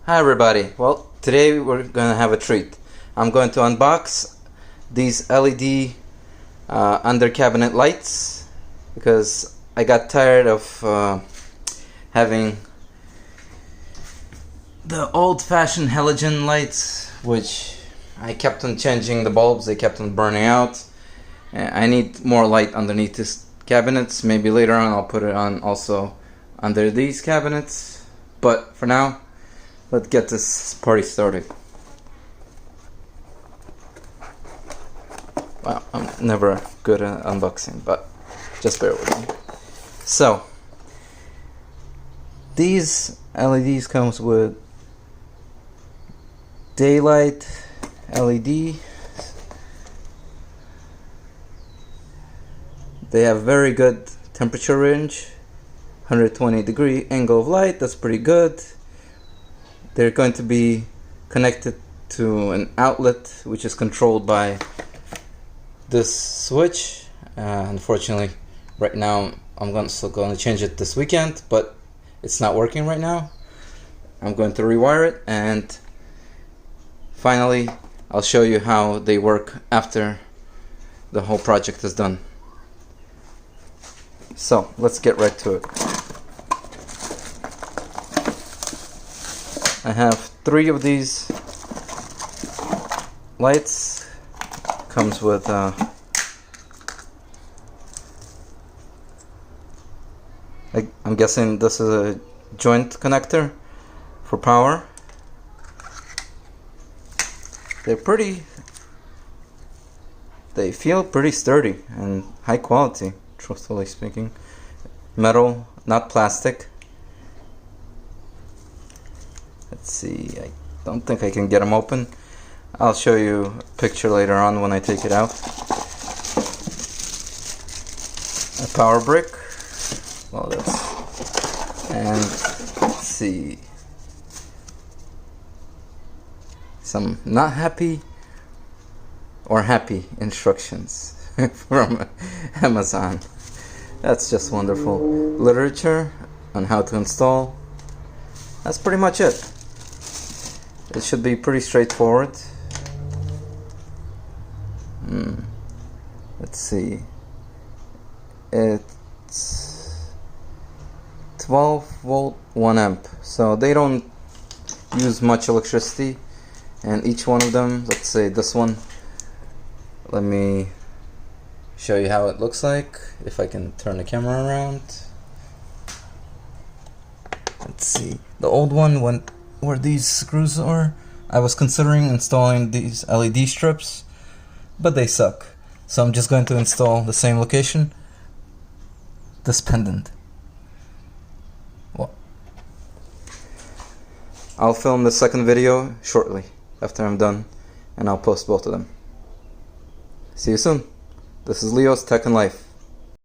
Hi everybody. Well, today we're gonna have a treat. I'm going to unbox these LED under cabinet lights because I got tired of having the old-fashioned halogen lights, which I kept on changing the bulbs, they kept on burning out. I need more light underneath these cabinets. Maybe later on I'll put it on also under these cabinets, but for now, let's get this party started. Wow, I'm never good at unboxing, but just bear with me. So, these LEDs comes with daylight LED. They have very good temperature range, 120 degree angle of light, that's pretty good. They're going to be connected to an outlet which is controlled by this switch. Unfortunately, right now I'm still going to change it this weekend, but it's not working right now. I'm going to rewire it, and finally I'll show you how they work after the whole project is done. So let's get right to it. I have 3 of these lights. Comes with I'm guessing this is a joint connector for power. They feel pretty sturdy and high quality, truthfully speaking. Metal, not plastic. Let's see, I don't think I can get them open. I'll show you a picture later on when I take it out. A power brick. Well, and let's see, some not happy or happy instructions from Amazon. That's just wonderful. Literature on how to install. That's pretty much it. It should be pretty straightforward. Let's see. It's 12 volt 1 amp. So they don't use much electricity. And each one of them, let's say this one, let me show you how it looks like. If I can turn the camera around. Let's see. The old one went where these screws are. I was considering installing these LED strips, but they suck. So I'm just going to install the same location, this pendant. Well, I'll film the second video shortly after I'm done, and I'll post both of them. See you soon. This is Leo's Tech and Life.